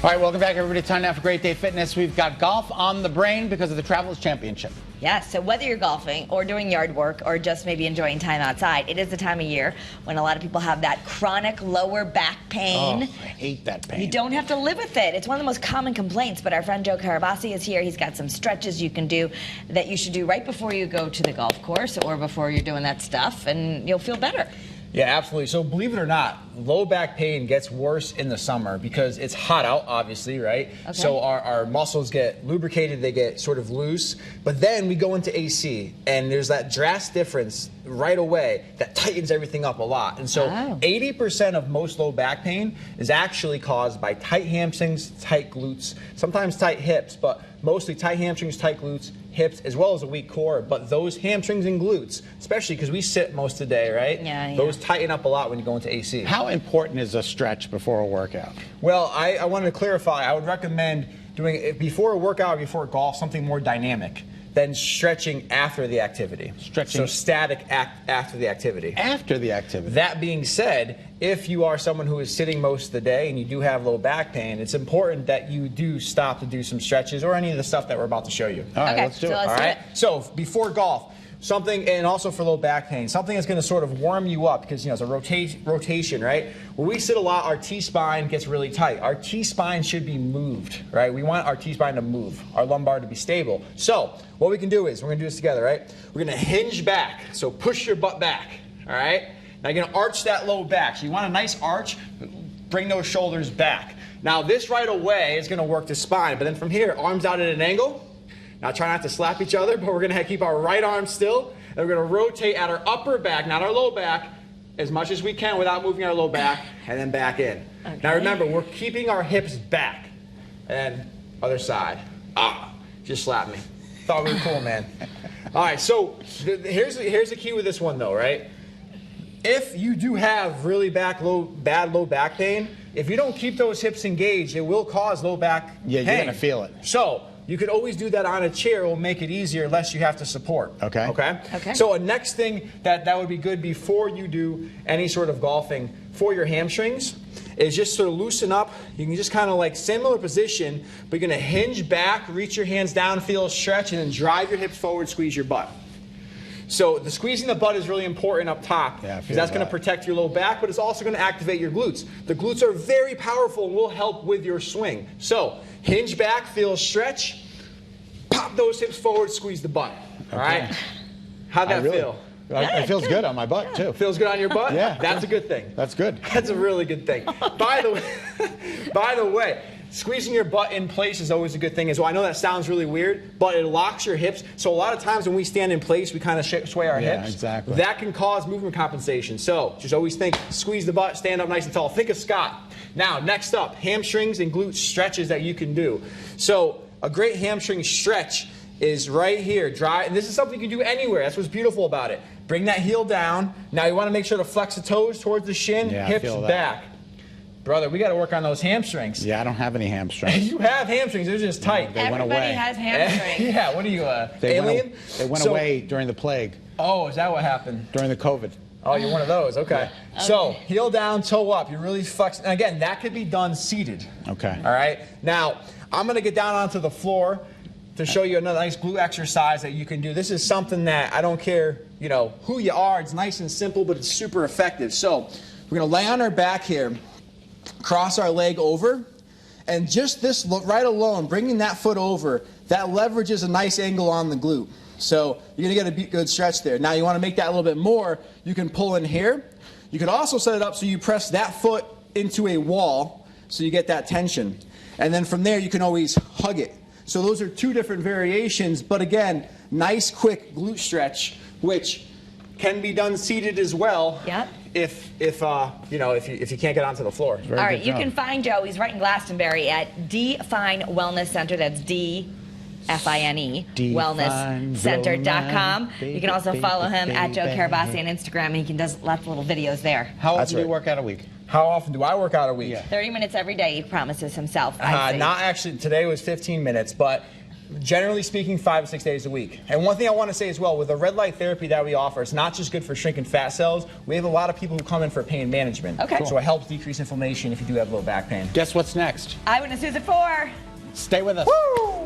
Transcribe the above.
All right, welcome back, everybody. Time now for Great Day Fitness. We've got golf on the brain because of the Travelers Championship. Yes, so whether you're golfing or doing yard work or just maybe enjoying time outside, it is the time of year when a lot of people have that chronic lower back pain. Oh, I hate that pain. You don't have to live with it. It's one of the most common complaints, but our friend Joe Carabase is here. He's got some stretches you can do that you should do right before you go to the golf course or before you're doing that stuff, and you'll feel better. Yeah, absolutely. So believe it or not, low back pain gets worse in the summer because it's hot out, obviously, right? Okay. So our muscles get lubricated, they get sort of loose. But then we go into AC, and there's that drastic difference right away that tightens everything up a lot. And so 80% of most low back pain is actually caused by tight hamstrings, tight glutes, sometimes tight hips, but mostly tight hamstrings, tight glutes, hips, as well as a weak core. But those hamstrings and glutes, especially because we sit most of the day, right? Yeah. Those tighten up a lot when you go into AC. How important is a stretch before a workout? Well, I wanted to clarify. I would recommend doing it before a workout, before golf, something more dynamic than stretching after the activity. Stretching. So static after the activity. After the activity. That being said, if you are someone who is sitting most of the day and you do have low back pain, it's important that you do stop to do some stretches or any of the stuff that we're about to show you. All right, Okay, let's do so it. let's All right. So before golf, something, and also for low back pain, something that's going to sort of warm you up because, you know, it's a rotation, right? When we sit a lot, our T-spine gets really tight. Our T-spine should be moved, right? We want our T-spine to move, our lumbar to be stable. So what we can do is, we're going to do this together, right? We're going to hinge back, so push your butt back, all right? Now you're going to arch that low back. So you want a nice arch, bring those shoulders back. Now this right away is going to work the spine, but then from here, arms out at an angle. Now try not to slap each other, but we're going to keep our right arm still, and we're going to rotate at our upper back, not our low back, as much as we can without moving our low back, and then back in. Okay. Now remember, we're keeping our hips back. And other side. Just slapped me. Thought we were cool, man. All right, so here's the key with this one, though, right? If you do have really bad low back pain, if you don't keep those hips engaged, it will cause low back pain. Yeah, you're going to feel it. So you could always do that on a chair. It will make it easier, less you have to support. Okay. Okay. So a next thing that would be good before you do any sort of golfing for your hamstrings is just sort of loosen up. You can just kind of like similar position, but you're going to hinge back, reach your hands down, feel a stretch, and then drive your hips forward, squeeze your butt. So the squeezing the butt is really important up top because that's going to protect your low back, but it's also going to activate your glutes. The glutes are very powerful and will help with your swing. So hinge back, feel a stretch, pop those hips forward, squeeze the butt. All right? How'd that feel? It feels good on my butt, too. Feels good on your butt? Yeah. That's a good thing. That's good. That's a really good thing. By the way, squeezing your butt in place is always a good thing as well. I know that sounds really weird, but it locks your hips. So a lot of times when we stand in place, we kind of sway our hips. Exactly. That can cause movement compensation. So just always think, squeeze the butt, stand up nice and tall. Think of Scott. Now, next up, hamstrings and glute stretches that you can do. So a great hamstring stretch is right here. And this is something you can do anywhere. That's what's beautiful about it. Bring that heel down. Now you want to make sure to flex the toes towards the shin, hips back. Brother, we got to work on those hamstrings. Yeah, I don't have any hamstrings. You have hamstrings. They're just tight. They went away. Everybody has hamstrings. Yeah, what are you, alien? They went away during the plague. Oh, is that what happened? During the COVID. Oh, you're one of those. Okay. Yeah. So heel down, toe up. You're really flexing. And again, that could be done seated. Okay. All right. Now, I'm going to get down onto the floor to show you another nice glute exercise that you can do. This is something that I don't care, you know, who you are. It's nice and simple, but it's super effective. So we're going to lay on our back here, cross our leg over, and just this right alone, bringing that foot over, that leverages a nice angle on the glute. So you're going to get a good stretch there. Now you want to make that a little bit more, you can pull in here. You can also set it up so you press that foot into a wall so you get that tension. And then from there you can always hug it. So those are two different variations, but again, nice quick glute stretch, which can be done seated as well. Yep. If you can't get onto the floor. All right, you can find Joe. He's right in Glastonbury at Define Wellness Center. That's D-F-I-N-E, wellnesscenter.com. You can also follow him at Joe Carabase on Instagram, and he does lots of little videos there. How often do you work out a week? How often do I work out a week? 30 minutes every day, he promises himself. Not actually, today was 15 minutes, but Generally speaking, 5 to 6 days a week. And one thing I want to say as well, with the red light therapy that we offer, it's not just good for shrinking fat cells. We have a lot of people who come in for pain management. Okay. So it helps decrease inflammation if you do have low back pain. Guess what's next? Eyewitness News at 4. Stay with us. Woo!